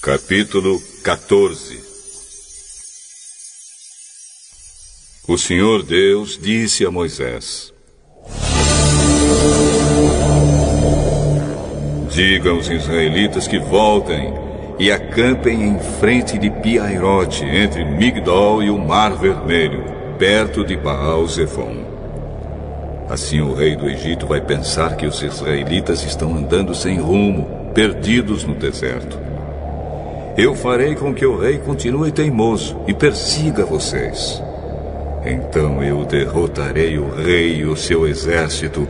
Capítulo 14. O Senhor Deus disse a Moisés: diga aos israelitas que voltem e acampem em frente de Pi-Hahirote, entre Migdol e o Mar Vermelho, perto de Baal-Zefon. Assim o rei do Egito vai pensar que os israelitas estão andando sem rumo, perdidos no deserto. Eu farei com que o rei continue teimoso e persiga vocês. Então eu derrotarei o rei e o seu exército,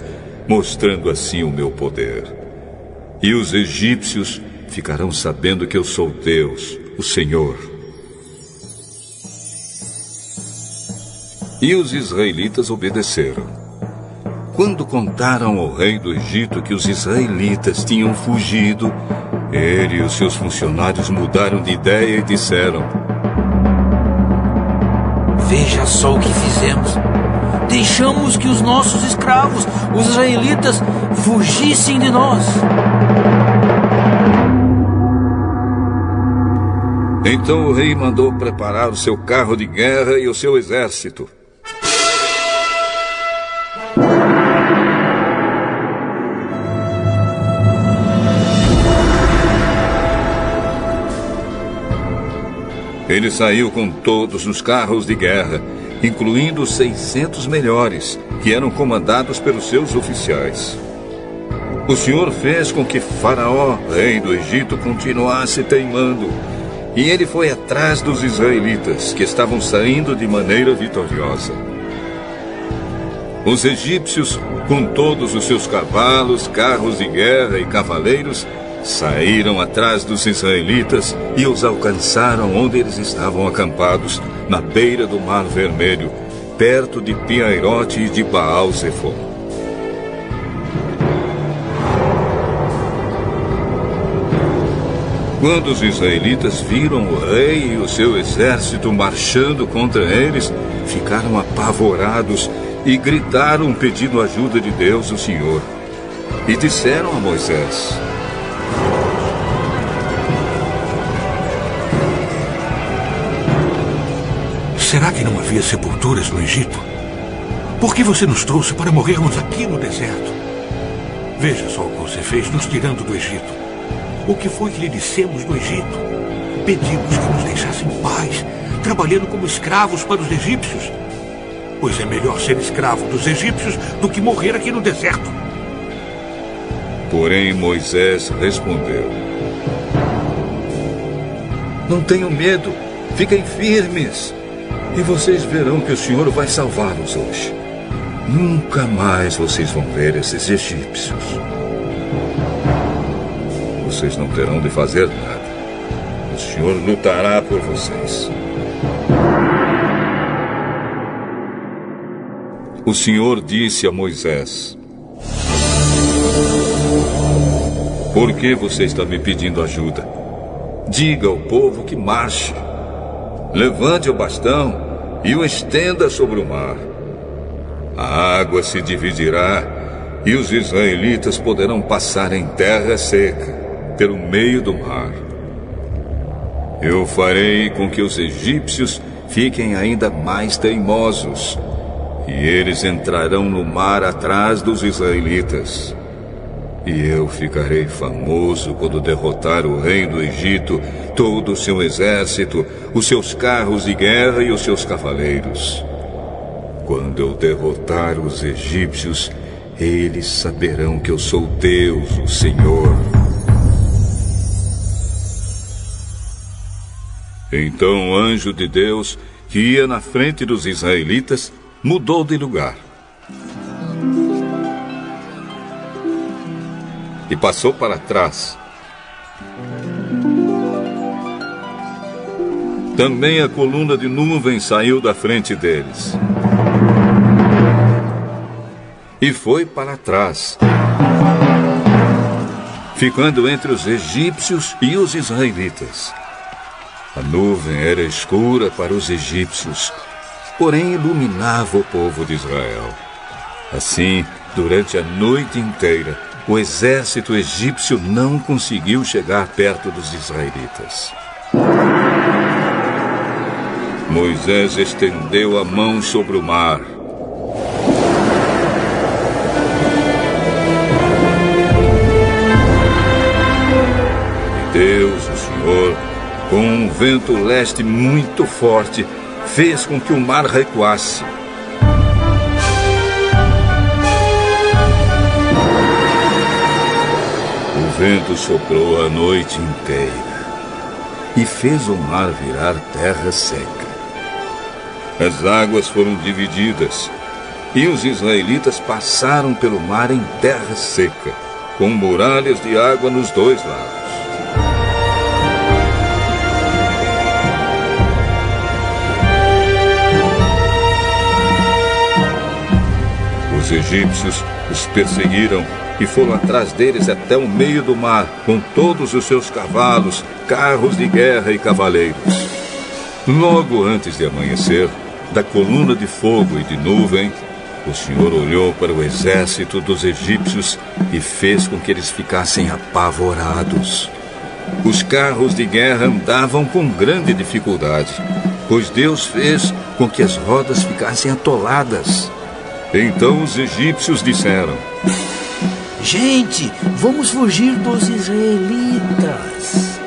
mostrando assim o meu poder. E os egípcios ficarão sabendo que eu sou Deus, o Senhor. E os israelitas obedeceram. Quando contaram ao rei do Egito que os israelitas tinham fugido, ele e os seus funcionários mudaram de ideia e disseram: veja só o que fizemos. Deixamos que os nossos escravos, os israelitas, fugissem de nós. Então o rei mandou preparar o seu carro de guerra e o seu exército. Ele saiu com todos os carros de guerra, incluindo os 600 melhores, que eram comandados pelos seus oficiais. O Senhor fez com que Faraó, rei do Egito, continuasse teimando, e ele foi atrás dos israelitas, que estavam saindo de maneira vitoriosa. Os egípcios, com todos os seus cavalos, carros de guerra e cavaleiros, saíram atrás dos israelitas e os alcançaram onde eles estavam acampados, na beira do Mar Vermelho, perto de Pi-Hahirote e de Baal-Zefon. Quando os israelitas viram o rei e o seu exército marchando contra eles, ficaram apavorados e gritaram pedindo ajuda de Deus, o Senhor. E disseram a Moisés: será que não havia sepulturas no Egito? Por que você nos trouxe para morrermos aqui no deserto? Veja só o que você fez nos tirando do Egito. O que foi que lhe dissemos no Egito? Pedimos que nos deixasse em paz, trabalhando como escravos para os egípcios. Pois é melhor ser escravo dos egípcios do que morrer aqui no deserto. Porém Moisés respondeu: não tenham medo, fiquem firmes. E vocês verão que o Senhor vai salvá-los hoje. Nunca mais vocês vão ver esses egípcios. Vocês não terão de fazer nada. O Senhor lutará por vocês. O Senhor disse a Moisés: por que você está me pedindo ajuda? Diga ao povo que marche. Levante o bastão e o estenda sobre o mar. A água se dividirá e os israelitas poderão passar em terra seca, pelo meio do mar. Eu farei com que os egípcios fiquem ainda mais teimosos, e eles entrarão no mar atrás dos israelitas. E eu ficarei famoso quando derrotar o rei do Egito, todo o seu exército, os seus carros de guerra e os seus cavaleiros. Quando eu derrotar os egípcios, eles saberão que eu sou Deus, o Senhor. Então o anjo de Deus, que ia na frente dos israelitas, mudou de lugar e passou para trás. Também a coluna de nuvem saiu da frente deles e foi para trás, ficando entre os egípcios e os israelitas. A nuvem era escura para os egípcios, porém iluminava o povo de Israel. Assim, durante a noite inteira, o exército egípcio não conseguiu chegar perto dos israelitas. Moisés estendeu a mão sobre o mar. E Deus, o Senhor, com um vento leste muito forte, fez com que o mar recuasse. O vento soprou a noite inteira e fez o mar virar terra seca. As águas foram divididas e os israelitas passaram pelo mar em terra seca, com muralhas de água nos dois lados. Os egípcios os perseguiram e foram atrás deles até o meio do mar, com todos os seus cavalos, carros de guerra e cavaleiros. Logo antes de amanhecer, da coluna de fogo e de nuvem, o Senhor olhou para o exército dos egípcios e fez com que eles ficassem apavorados. Os carros de guerra andavam com grande dificuldade, pois Deus fez com que as rodas ficassem atoladas. Então os egípcios disseram: Gente, vamos fugir dos israelitas.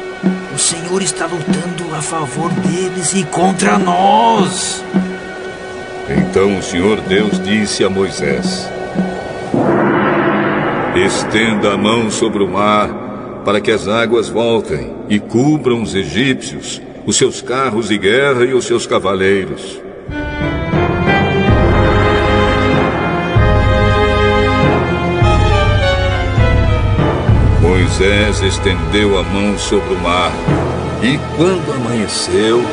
O Senhor está lutando a favor deles e contra nós. Então o Senhor Deus disse a Moisés: Estenda a mão sobre o mar, para que as águas voltem e cubram os egípcios, os seus carros de guerra e os seus cavaleiros. Moisés estendeu a mão sobre o mar, e quando amanheceu,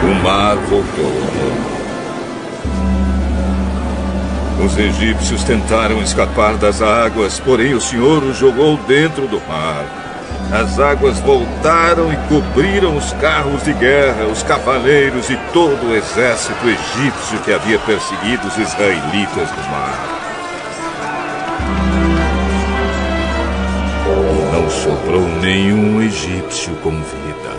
o mar voltou. Os egípcios tentaram escapar das águas, porém o Senhor os jogou dentro do mar. As águas voltaram e cobriram os carros de guerra, os cavaleiros e todo o exército egípcio que havia perseguido os israelitas no mar. E não sobrou nenhum egípcio com vida.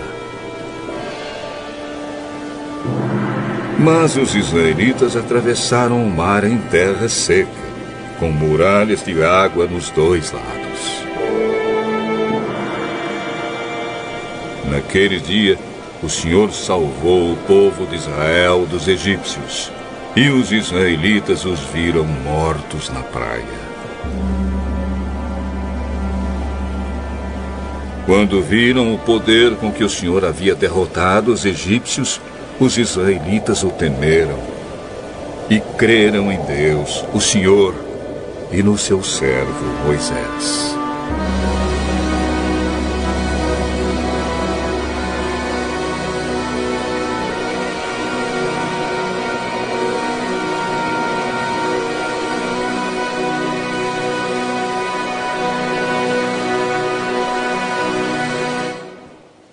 Mas os israelitas atravessaram o mar em terra seca, com muralhas de água nos dois lados. Naquele dia, o Senhor salvou o povo de Israel dos egípcios, e os israelitas os viram mortos na praia. Quando viram o poder com que o Senhor havia derrotado os egípcios, os israelitas o temeram e creram em Deus, o Senhor, e no seu servo Moisés.